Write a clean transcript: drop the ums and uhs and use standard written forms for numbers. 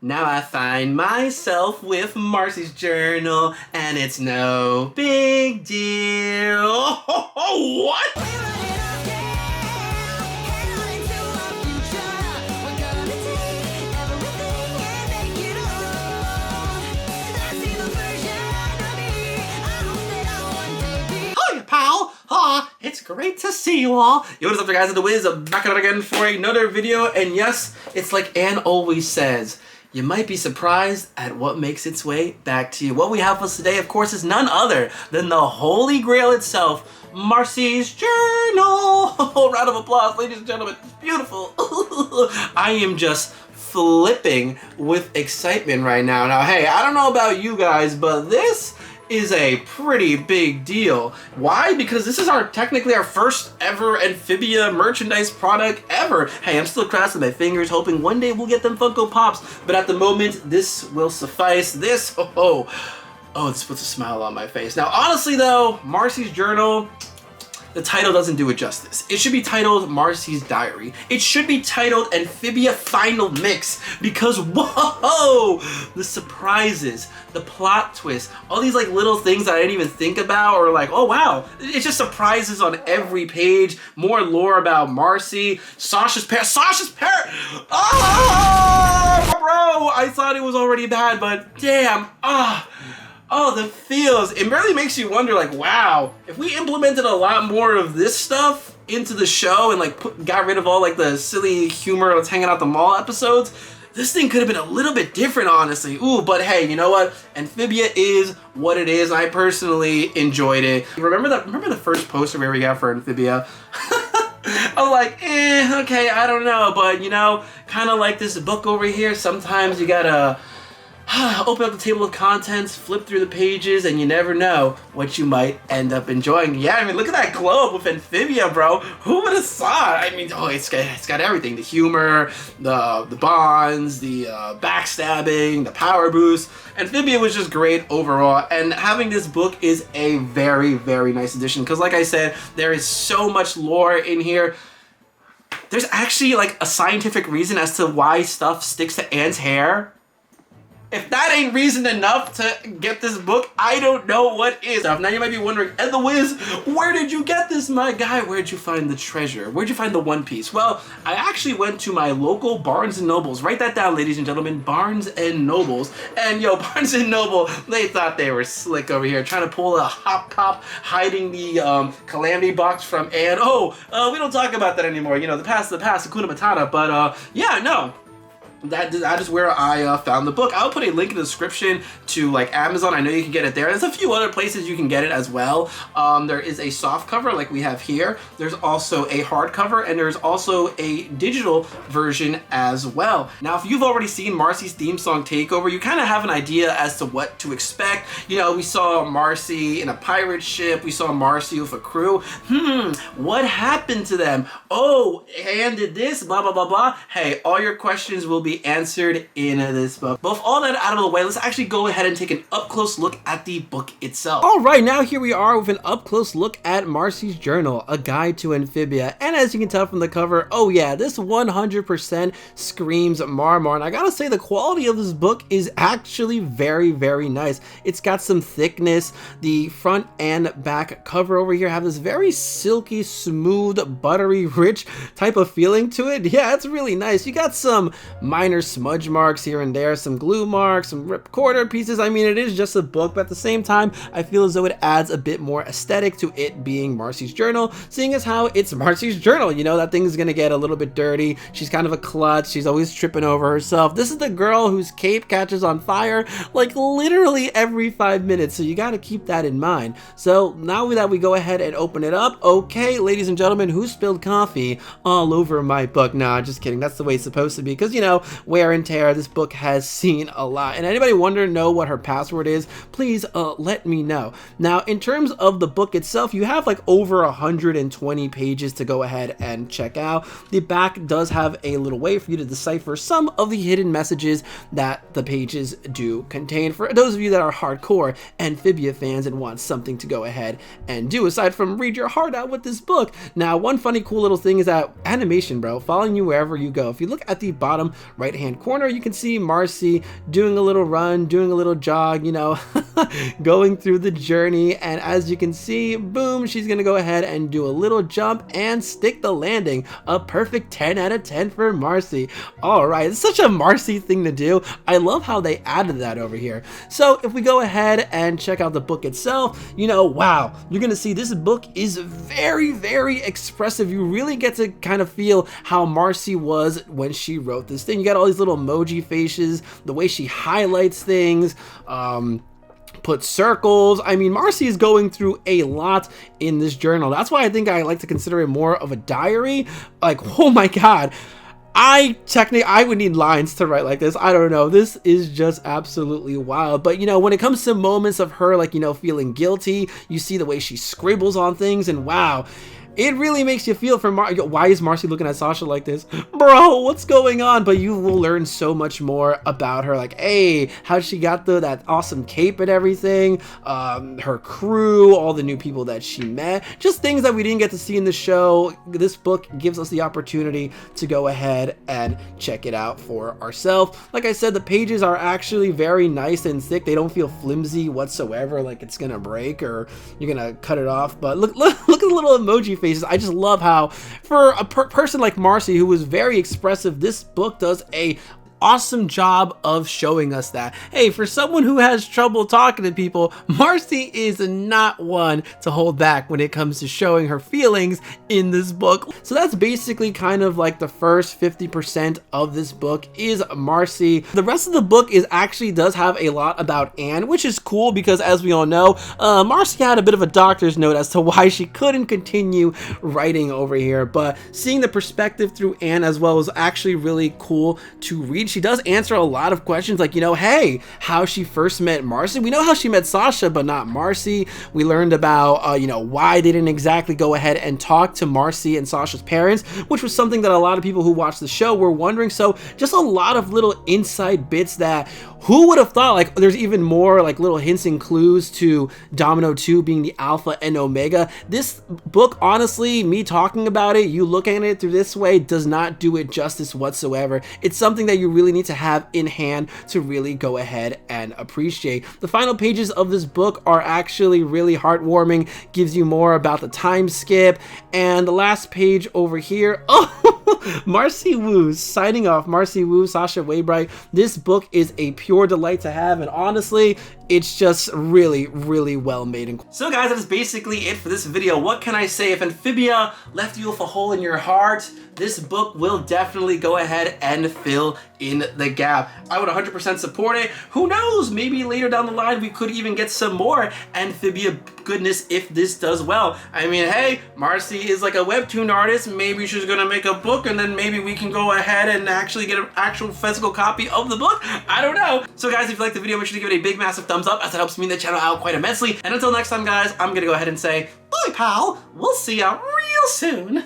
Now I find myself with Marcy's journal, and it's no big deal. Oh, what? Hi, pal. It's great to see you all. Yo, what is up, guys? The Wiz back at it again for another video, and yes, it's like Anne always says. You might be surprised at what makes its way back to you. What we have for us today, of course, is none other than the Holy Grail itself, Marcy's journal. Round of applause, ladies and gentlemen. It's beautiful. I am just flipping with excitement right now. Now, hey, I don't know about you guys, but this is a pretty big deal. Why? Because this is technically our first ever Amphibia merchandise product ever. Hey, I'm still crossing my fingers, hoping one day we'll get them Funko Pops, but at the moment, this will suffice. This, this puts a smile on my face. Now, honestly though, Marcy's journal, the title doesn't do it justice. It should be titled Marcy's Diary. It should be titled Amphibia Final Mix, because whoa, the surprises, the plot twist, all these like little things that I didn't even think about, or like, oh wow, it's just surprises on every page. More lore about Marcy, Sasha's parrot. Oh, bro, I thought it was already bad, but damn, oh, the feels. It really makes you wonder, like, wow, if we implemented a lot more of this stuff into the show and like got rid of all like the silly humor, let's hang out at the mall episodes, this thing could have been a little bit different, honestly. Ooh, but hey, you know what? Amphibia is what it is. I personally enjoyed it. Remember the first poster we got for Amphibia? I'm like, okay, I don't know, but you know, kind of like this book over here, sometimes you gotta open up the table of contents, flip through the pages, and you never know what you might end up enjoying. Yeah, I mean, look at that globe with Amphibia, bro. Who would have thought? I mean, it's got everything. The humor, the bonds, the backstabbing, the power boost. Amphibia was just great overall, and having this book is a very, very nice addition, because like I said, there is so much lore in here. There's actually like a scientific reason as to why stuff sticks to Anne's hair. If that ain't reason enough to get this book, I don't know what is. Now you might be wondering, and the Wiz, where did you get this, my guy? Where'd you find the treasure? Where'd you find the One Piece? Well, I actually went to my local Barnes & Nobles. Write that down, ladies and gentlemen, Barnes & Nobles. And yo, Barnes & Noble, they thought they were slick over here, trying to pull a hop cop hiding the Calamity box from Anne. Oh, we don't talk about that anymore. You know, the past, Hakuna Matata. But yeah, no. That is where I found the book. I'll put a link in the description to like Amazon. I know you can get it there. There's a few other places you can get it as well. There is a soft cover like we have here. There's also a hardcover, and there's also a digital version as well. Now, if you've already seen Marcy's theme song Takeover, you kind of have an idea as to what to expect. You know, we saw Marcy in a pirate ship. We saw Marcy with a crew. What happened to them? Oh, Anne did this, blah, blah, blah, blah. Hey, all your questions will be answered in this book. But with all that out of the way, let's actually go ahead and take an up-close look at the book itself. All right, now here we are with an up-close look at Marcy's Journal, a guide to Amphibia. And as you can tell from the cover, oh yeah, this 100% screams Marmar. And I gotta say, the quality of this book is actually very, very nice. It's got some thickness. The front and back cover over here have this very silky, smooth, buttery, rich type of feeling to it. Yeah, it's really nice. You got some minor smudge marks here and there, some glue marks, some ripped quarter pieces. I mean, it is just a book, but at the same time, I feel as though it adds a bit more aesthetic to it being Marcy's Journal, seeing as how it's Marcy's Journal. You know, that thing's gonna get a little bit dirty. She's kind of a klutz. She's always tripping over herself. This is the girl whose cape catches on fire like literally every 5 minutes, so you gotta keep that in mind. So now that we go ahead and open it up, okay, ladies and gentlemen, who spilled coffee all over my book? Nah, just kidding. That's the way it's supposed to be, because, you know, wear and tear. This book has seen a lot. And anybody know what her password is, please let me know. Now, in terms of the book itself, you have like over 120 pages to go ahead and check out. The back does have a little way for you to decipher some of the hidden messages that the pages do contain, for those of you that are hardcore Amphibia fans and want something to go ahead and do aside from read your heart out with this book. Now, one funny cool little thing is that animation, bro, following you wherever you go. If you look at the bottom right hand corner, you can see Marcy doing a little run, doing a little jog, you know, going through the journey. And as you can see, boom, she's gonna go ahead and do a little jump and stick the landing. A perfect 10 out of 10 for Marcy. All right, it's such a Marcy thing to do. I love how they added that over here. So if we go ahead and check out the book itself, you know, wow, you're gonna see this book is very, very expressive. You really get to kind of feel how Marcy was when she wrote this thing. You got all these little emoji faces, the way she highlights things, put circles. I mean, Marcy is going through a lot in this journal. That's why I think I like to consider it more of a diary. Like, oh my God. I would need lines to write like this. I don't know. This is just absolutely wild. But, you know, when it comes to moments of her, like, you know, feeling guilty, you see the way she scribbles on things, and wow, it really makes you feel for why is Marcy looking at Sasha like this? Bro, what's going on? But you will learn so much more about her. Like, hey, how she got that awesome cape and everything, her crew, all the new people that she met, just things that we didn't get to see in the show. This book gives us the opportunity to go ahead and check it out for ourselves. Like I said, the pages are actually very nice and thick. They don't feel flimsy whatsoever, like it's gonna break or you're gonna cut it off. But look at the little emoji face. I just love how, for a person like Marcy, who was very expressive, this book does a awesome job of showing us that, hey, for someone who has trouble talking to people, Marcy is not one to hold back when it comes to showing her feelings in this book. So that's basically kind of like the first 50% of this book is Marcy. The rest of the book actually does have a lot about Anne, which is cool because, as we all know, Marcy had a bit of a doctor's note as to why she couldn't continue writing over here, but seeing the perspective through Anne as well was actually really cool to read. She does answer a lot of questions, like, you know, hey, how she first met Marcy. We know how she met Sasha, but not Marcy. We learned about, you know, why they didn't exactly go ahead and talk to Marcy and Sasha's parents, which was something that a lot of people who watched the show were wondering. So just a lot of little inside bits that who would have thought, like, there's even more like little hints and clues to Domino 2 being the Alpha and Omega. This book, honestly, me talking about it, you looking at it through this way, does not do it justice whatsoever. It's something that you really need to have in hand to really go ahead and appreciate. The final pages of this book are actually really heartwarming, gives you more about the time skip, and the last page over here, oh, Marcy Wu signing off. Marcy Wu, Sasha Waybright. This book is a pure delight to have, and honestly, it's just really, really well made. So guys, that is basically it for this video. What can I say? If Amphibia left you with a hole in your heart, this book will definitely go ahead and fill in the gap. I would 100% support it. Who knows? Maybe later down the line, we could even get some more Amphibia goodness if this does well. I mean, hey, Marcy is like a webtoon artist. Maybe she's gonna make a book, and then maybe we can go ahead and actually get an actual physical copy of the book. I don't know. So guys, if you liked the video, make sure to give it a big, massive thumbs up, as it helps me and the channel out quite immensely. And until next time, guys, I'm gonna go ahead and say, bye, pal. We'll see ya real soon.